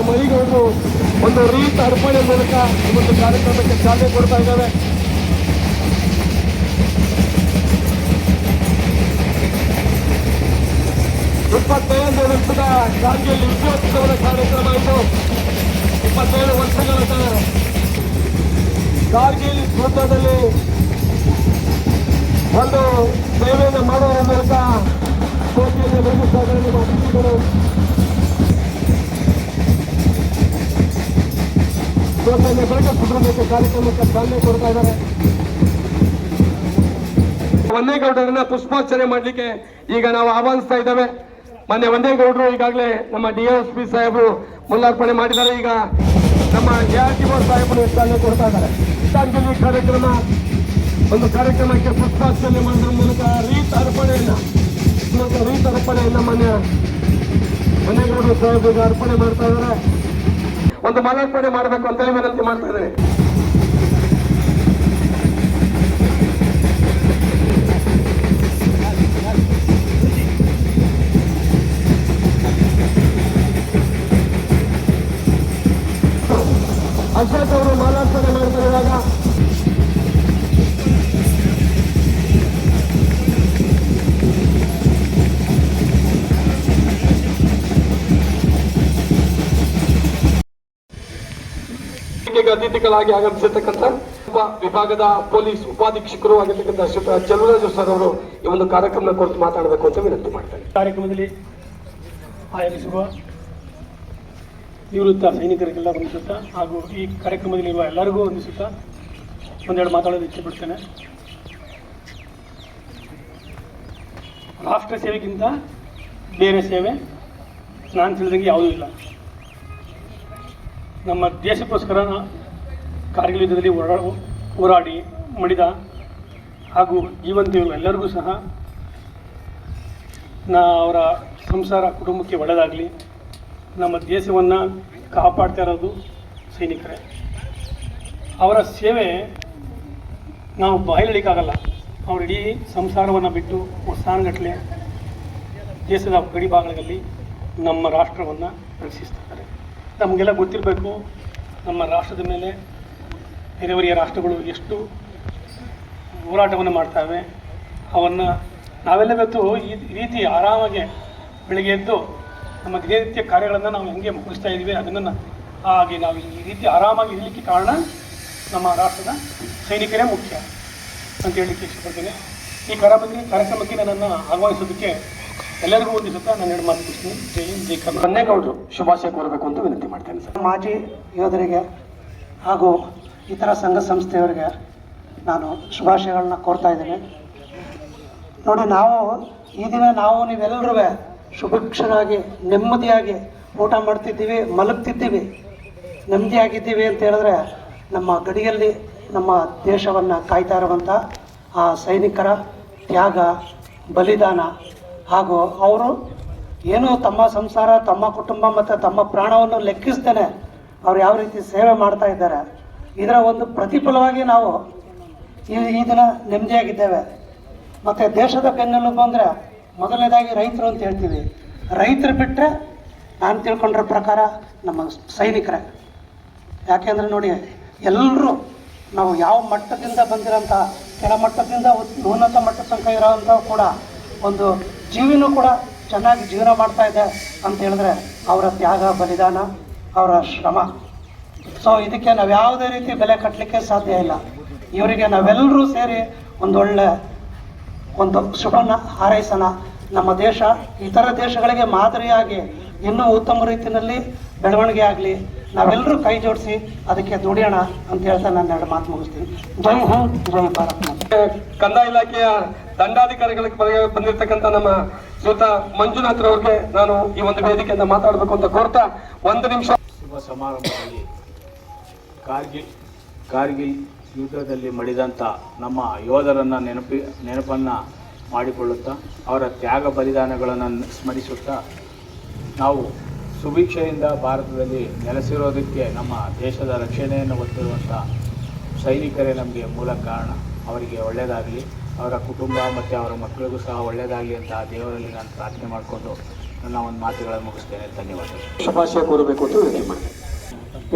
ಮರಿಗೌಡರು ಒಂದು ರೀತ ಅರ್ಪಣೆ ಮೂಲಕ ಒಂದು ಕಾರ್ಯಕ್ರಮಕ್ಕೆ ಚಾಲನೆ ಕೊಡ್ತಾ ಇದ್ದಾರೆ. ಇಪ್ಪತ್ತೈದು ವರ್ಷದ ಕಾರ್ಗಿಲ್ ವಿಜಯೋತ್ಸವದ ಕಾರ್ಯಕ್ರಮ ಇದು. 27 ವರ್ಷಗಳ ಕಾರ್ಗಿಲ್ ಯುದ್ಧದಲ್ಲಿ ಒಂದು ಸೇವೆಯನ್ನು ಮಾಡುವ ಮೂಲಕ ಸೋತಿಯನ್ನು ಬೆಳೆಸುತ್ತಾರೆ. ಸೋತಿಯನ್ನು ಬೆಳಕಿಸುವುದಕ್ಕೆ ಕಾರ್ಯಕ್ರಮಕ್ಕೆ ಚಾಲನೆ ಕೊಡ್ತಾ ಇದ್ದಾರೆ. ವಂದೇಗೌಡರನ್ನ ಪುಷ್ಪಾರ್ಚನೆ ಮಾಡಲಿಕ್ಕೆ ಈಗ ನಾವು ಆಹ್ವಾನಿಸ್ತಾ ಇದ್ದೇವೆ. ಮೊನ್ನೆ ವಂದೇಗೌಡರು ಈಗಾಗಲೇ ನಮ್ಮ DSP ಸಾಹೇಬರು ಮುಲ್ಲಾರ್ಪಣೆ ಮಾಡಿದ್ದಾರೆ. ಈಗ ನಮ್ಮ ARTO ಸಾಹೇಬರು ಚಾಲನೆ ಕೊಡ್ತಾ ಇದ್ದಾರೆ. ಶ್ರದ್ಧಾಂಜಲಿ ಕಾರ್ಯಕ್ರಮ ಒಂದು ಕಾರ್ಯಕ್ರಮಕ್ಕೆ ಪುಷ್ಪಾರ್ಚನೆ ಮಾಡುವ ಮೂಲಕ ರೀತ ಅರ್ಪಣೆಯನ್ನ ಮಾನ್ಯ ವಂದೇಗೌಡರು ಸಾಹೇಬರಿಗೆ ಅರ್ಪಣೆ ಮಾಡ್ತಾ ಇದ್ದಾರೆ. ಒಂದು ಮಾಲಾರ್ಪಣೆ ಮಾಡಬೇಕು ಅಂತೇಳಿ ವಿನಂತಿ ಮಾಡ್ತಾ ಇದ್ದಾರೆ. ಅಶೋಕ್ ಅವರು ಮಾಲಾರ್ಪಣೆ ಮಾಡ್ತಾ ಇರುವಾಗ ಅತಿಥಿಗಳಾಗಿ ಆಗಮಿಸಿರ್ತಕ್ಕಂಥ ವಿಭಾಗದ ಪೊಲೀಸ್ ಉಪಾಧೀಕ್ಷಕರು ಆಗಿರ್ತಕ್ಕಂಥ ಶ್ರೀ ಚೆಲುವರಾಜು ಸರ್ ಅವರು ಈ ಒಂದು ಕಾರ್ಯಕ್ರಮ ಕುರಿತು ಮಾತಾಡಬೇಕು ಅಂತ ವಿನಂತಿ ಮಾಡ್ತಾರೆ. ಕಾರ್ಯಕ್ರಮದಲ್ಲಿ ಆಗಮಿಸುವ ನಿವೃತ್ತ ಸೈನಿಕರಿಗೆಲ್ಲ ವಂದಿಸುತ್ತಾ ಹಾಗೂ ಈ ಕಾರ್ಯಕ್ರಮದಲ್ಲಿರುವ ಎಲ್ಲರಿಗೂ ವಂದಿಸುತ್ತಾ ಒಂದೆರಡು ಮಾತಾಡೋದು ಇಚ್ಛೆಪಡ್ತೇನೆ. ರಾಷ್ಟ್ರ ಸೇವೆಗಿಂತ ಬೇರೆ ಸೇವೆ ನಾನು ತಿಳಿದಂಗೆ ಯಾವುದೂ ಇಲ್ಲ. ನಮ್ಮ ದೇಶಕ್ಕೋಸ್ಕರ ಕಾರ್ಗಿಲ್ ಯುದ್ಧದಲ್ಲಿ ಹೋರಾಡಿ ಮಡಿದ ಹಾಗೂ ಜೀವಂತಿರುವ ಎಲ್ಲರಿಗೂ ಸಹ ಅವರ ಸಂಸಾರ ಕುಟುಂಬಕ್ಕೆ ಒಳ್ಳೆಯದಾಗಲಿ. ನಮ್ಮ ದೇಶವನ್ನು ಕಾಪಾಡ್ತಾ ಇರೋದು ಸೈನಿಕರೇ. ಅವರ ಸೇವೆ ನಾವು ಬಾಯಲಿಕ್ಕಾಗಲ್ಲ. ಅವರು ಇಡೀ ಸಂಸಾರವನ್ನು ಬಿಟ್ಟು ವರ್ಷಾನುಗಟ್ಟಲೆ ದೇಶದ ಗಡಿ ಭಾಗಗಳಲ್ಲಿ ನಮ್ಮ ರಾಷ್ಟ್ರವನ್ನು ರಕ್ಷಿಸ್ತಾರೆ. ನಮಗೆಲ್ಲ ಗೊತ್ತಿರಬೇಕು, ನಮ್ಮ ರಾಷ್ಟ್ರದ ಮೇಲೆ ನೆರೆಹೊರೆಯ ರಾಷ್ಟ್ರಗಳು ಎಷ್ಟು ಹೋರಾಟವನ್ನು ಮಾಡ್ತವೆ. ಅವನ್ನು ನಾವೆಲ್ಲ ಇವತ್ತು ಈ ರೀತಿ ಆರಾಮಾಗಿ ಬೆಳಗ್ಗೆ ಎದ್ದು ನಮ್ಮ ದಿನನಿತ್ಯ ಕಾರ್ಯಗಳನ್ನು ನಾವು ಹೆಂಗೆ ಮುಗಿಸ್ತಾ ಇದ್ದೀವಿ, ಅದನ್ನು ಹಾಗೆ ನಾವು ಈ ರೀತಿ ಆರಾಮಾಗಿ ಇರಲಿಕ್ಕೆ ಕಾರಣ ನಮ್ಮ ರಾಷ್ಟ್ರದ ಸೈನಿಕರೇ ಮುಖ್ಯ ಅಂತ ಹೇಳಲಿಕ್ಕೆ ಇಷ್ಟಪಡ್ತೇನೆ. ಈ ಕಾರ್ಯಕ್ರಮಕ್ಕೆ ನನ್ನನ್ನು ಆಹ್ವಾನಿಸೋದಕ್ಕೆ ಎಲ್ಲರಿಗೂ ವಂದಿಸುತ್ತಾ ನಾನು ಎರಡು ಮಾತು ಕೊಡ್ತೀನಿ. ಜೈ ಹಿಂದ್, ಜೈ ಕರ್ನಾಟಕ. ವಂದೇಗೌಡರು ಶುಭಾಶಯ ಕೋರಬೇಕು ಅಂತ ವಿನಂತಿ ಮಾಡ್ತೇನೆ ಸರ್. ಮಾಜಿ ಯೋಧರಿಗೆ ಹಾಗೂ ಇತರ ಸಂಘ ಸಂಸ್ಥೆಯವರಿಗೆ ನಾನು ಶುಭಾಶಯಗಳನ್ನ ಕೋರ್ತಾ ಇದ್ದೇನೆ. ನೋಡಿ, ಈ ದಿನ ನೀವೆಲ್ಲರೂ ಸುಭಿಕ್ಷರಾಗಿ ನೆಮ್ಮದಿಯಾಗಿ ಊಟ ಮಾಡ್ತಿದ್ದೀವಿ, ಮಲಗ್ತಿದ್ದೀವಿ, ನೆಮ್ಮದಿಯಾಗಿದ್ದೀವಿ ಅಂತ ಹೇಳಿದ್ರೆ ನಮ್ಮ ಗಡಿಯಲ್ಲಿ ನಮ್ಮ ದೇಶವನ್ನು ಕಾಯ್ತಾ ಇರುವಂಥ ಆ ಸೈನಿಕರ ತ್ಯಾಗ, ಬಲಿದಾನ ಹಾಗೂ ಅವರು ಏನು ತಮ್ಮ ಸಂಸಾರ, ತಮ್ಮ ಕುಟುಂಬ ಮತ್ತು ತಮ್ಮ ಪ್ರಾಣವನ್ನು ಲೆಕ್ಕಿಸ್ತೇನೆ ಅವ್ರು ಯಾವ ರೀತಿ ಸೇವೆ ಮಾಡ್ತಾ ಇದ್ದಾರೆ, ಇದರ ಒಂದು ಪ್ರತಿಫಲವಾಗಿ ನಾವು ಈ ದಿನ ನೆಮ್ಮದಿಯಾಗಿದ್ದೇವೆ. ಮತ್ತು ದೇಶದ ಬೆನ್ನೆಲುಬು ಅಂದರೆ ಮೊದಲನೇದಾಗಿ ರೈತರು ಅಂತ ಹೇಳ್ತೀವಿ. ರೈತರು ಬಿಟ್ಟರೆ ನಾನು ತಿಳ್ಕೊಂಡ್ರ ಪ್ರಕಾರ ನಮ್ಮ ಸೈನಿಕರೇ. ಯಾಕೆಂದರೆ ನೋಡಿ, ಎಲ್ಲರೂ ನಾವು ಯಾವ ಮಟ್ಟದಿಂದ ಬಂದಿರೋಂಥ, ಕೆಳಮಟ್ಟದಿಂದ ಉನ್ನತ ಮಟ್ಟದ ತನಕ ಇರೋವಂಥ ಕೂಡ ಒಂದು ಜೀವನೂ ಕೂಡ ಚೆನ್ನಾಗಿ ಜೀವನ ಮಾಡ್ತಾ ಇದೆ ಅಂತ ಹೇಳಿದ್ರೆ ಅವರ ತ್ಯಾಗ, ಬಲಿದಾನ, ಅವರ ಶ್ರಮ. ಸೊ ಇದಕ್ಕೆ ನಾವು ಯಾವುದೇ ರೀತಿ ಬೆಲೆ ಕಟ್ಟಲಿಕ್ಕೆ ಸಾಧ್ಯ ಇಲ್ಲ. ಇವರಿಗೆ ನಾವೆಲ್ಲರೂ ಸೇರಿ ಒಂದು ಶುಭನ ಹಾರೈಸೋಣ. ನಮ್ಮ ದೇಶ ಇತರ ದೇಶಗಳಿಗೆ ಮಾದರಿಯಾಗಿ ಇನ್ನೂ ಉತ್ತಮ ರೀತಿಯಲ್ಲಿ ಬೆಳವಣಿಗೆ ಆಗಲಿ, ನಾವೆಲ್ಲರೂ ಕೈ ಜೋಡಿಸಿ ಅದಕ್ಕೆ ದುಡಿಯೋಣ ಅಂತ ಹೇಳ್ತಾ ನಾನು ಎರಡು ಮಾತು ಮುಗಿಸ್ತೀನಿ. ಜೈ ಹಿಂದ್, ಜೈ ಭಾರತ್. ಕಂದಾಯ ಇಲಾಖೆಯ ದಂಡಾಧಿಕಾರಿಗಳಿಗೆ ಬಂದಿರತಕ್ಕಂಥ ನಮ್ಮ ಶ್ರೀಯುತ ಮಂಜುನಾಥ್ ರವ್ರಿಗೆ ನಾನು ಈ ಒಂದು ವೇದಿಕೆಯಿಂದ ಮಾತಾಡಬೇಕು ಅಂತ ಕೋರ್ತಾ ಒಂದು ನಿಮಿಷ. ಶುಭ ಸಮಾರಂಭದಲ್ಲಿ ಕಾರ್ಗಿಲ್ ಯುದ್ಧದಲ್ಲಿ ಮಡಿದಂಥ ನಮ್ಮ ಯೋಧರನ್ನು ನೆನಪನ್ನು ಮಾಡಿಕೊಳ್ಳುತ್ತಾ ಅವರ ತ್ಯಾಗ ಬಲಿದಾನಗಳನ್ನು ಸ್ಮರಿಸುತ್ತಾ ನಾವು ಸುಭಿಕ್ಷೆಯಿಂದ ಭಾರತದಲ್ಲಿ ನೆಲೆಸಿರೋದಕ್ಕೆ ನಮ್ಮ ದೇಶದ ರಕ್ಷಣೆಯನ್ನು ಹೊತ್ತಿರುವಂಥ ಸೈನಿಕರೇ ನಮಗೆ ಮೂಲ ಕಾರಣ. ಅವರಿಗೆ ಒಳ್ಳೆಯದಾಗಲಿ, ಅವರ ಕುಟುಂಬ ಮತ್ತು ಅವರ ಮಕ್ಕಳಿಗೂ ಸಹ ಒಳ್ಳೆಯದಾಗಲಿ ಅಂತ ದೇವರಲ್ಲಿ ನಾನು ಪ್ರಾರ್ಥನೆ ಮಾಡಿಕೊಂಡು ನನ್ನ ಒಂದು ಮಾತುಗಳನ್ನು ಮುಗಿಸ್ತೇನೆ. ಧನ್ಯವಾದಗಳು. ಶುಭಾಶಯ ಕೋರಬೇಕು ಅಂತ ವಿನಂತಿ ಮಾಡ್ತೀನಿ.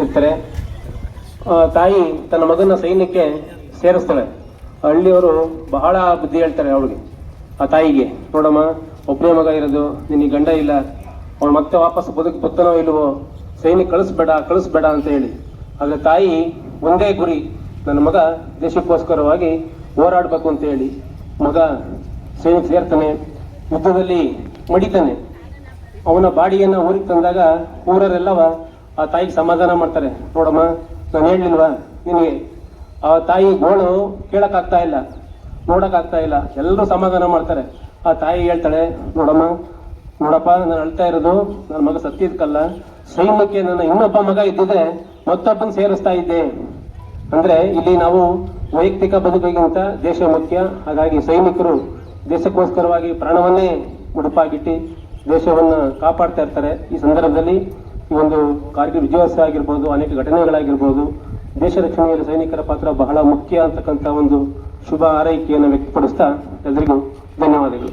ಇರ್ತಾರೆ. ತಾಯಿ ತನ್ನ ಮಗನ ಸೈನ್ಯಕ್ಕೆ ಸೇರಿಸ್ತಾಳೆ. ಹಳ್ಳಿಯವರು ಬಹಳ ಬುದ್ಧಿ ಹೇಳ್ತಾರೆ ಅವಳಿಗೆ, ಆ ತಾಯಿಗೆ, ನೋಡಮ್ಮ ಒಬ್ಬನೇ ಮಗ ಇರೋದು, ನಿನಗೆ ಗಂಡ ಇಲ್ಲ, ಅವಳು ಮತ್ತೆ ವಾಪಸ್ ಬದುಕ್ತಾನೋ ಇಲ್ವೋ, ಸೈನ್ಯ ಕಳಿಸ್ಬೇಡ ಅಂತ ಹೇಳಿ. ಆದರೆ ತಾಯಿ ಒಂದೇ ಗುರಿ, ನನ್ನ ಮಗ ದೇಶಕ್ಕೋಸ್ಕರವಾಗಿ ಹೋರಾಡಬೇಕು ಅಂತ ಹೇಳಿ ಮಗ ಸೈನ್ಯಕ್ಕೆ ಸೇರ್ತಾನೆ, ಯುದ್ಧದಲ್ಲಿ ಮಡಿತಾನೆ. ಅವನ ಬಾಡಿಯನ್ನು ಊರಿಗೆ ತಂದಾಗ ಊರರೆಲ್ಲವ ಆ ತಾಯಿಗೆ ಸಮಾಧಾನ ಮಾಡ್ತಾರೆ. ನೋಡಮ್ಮ, ನಾನು ಹೇಳಲಿಲ್ವಾ ನಿನಗೆ, ಆ ತಾಯಿ ಗೋಳು ಕೇಳೋಕ್ಕಾಗ್ತಾ ಇಲ್ಲ, ನೋಡೋಕ್ಕಾಗ್ತಾ ಇಲ್ಲ, ಎಲ್ಲರೂ ಸಮಾಧಾನ ಮಾಡ್ತಾರೆ. ಆ ತಾಯಿ ಹೇಳ್ತಾಳೆ, ನೋಡಪ್ಪ, ನಾನು ಅಳ್ತಾ ಇರೋದು ನನ್ನ ಮಗ ಸತ್ತಿದ್ಕಲ್ಲ, ಸೈನ್ಯಕ್ಕೆ ನನ್ನ ಇನ್ನೊಬ್ಬ ಮಗ ಇದ್ದಿದ್ರೆ ಮತ್ತೊಬ್ಬನ ಸೇರಿಸ್ತಾ ಇದ್ದೆ. ಅಂದ್ರೆ ಇಲ್ಲಿ ನಾವು ವೈಯಕ್ತಿಕ ಬದುಕಿಗಿಂತ ದೇಶ ಮುಖ್ಯ. ಹಾಗಾಗಿ ಸೈನಿಕರು ದೇಶಕ್ಕೋಸ್ಕರವಾಗಿ ಪ್ರಾಣವನ್ನೇ ಮುಡುಪಾಗಿಟ್ಟು ದೇಶವನ್ನು ಕಾಪಾಡ್ತಾ ಇರ್ತಾರೆ. ಈ ಸಂದರ್ಭದಲ್ಲಿ ಈ ಒಂದು ಕಾರ್ಗಿಲ್ ವಿಜಯೋತ್ಸವ ಆಗಿರ್ಬೋದು, ಅನೇಕ ಘಟನೆಗಳಾಗಿರ್ಬೋದು, ದೇಶ ರಕ್ಷಣೆಯಲ್ಲಿ ಸೈನಿಕರ ಪಾತ್ರ ಬಹಳ ಮುಖ್ಯ ಅಂತಕ್ಕಂಥ ಒಂದು ಶುಭ ಹಾರೈಕೆಯನ್ನು ವ್ಯಕ್ತಪಡಿಸ್ತಾ ಎಲ್ಲರಿಗೂ ಧನ್ಯವಾದಗಳು.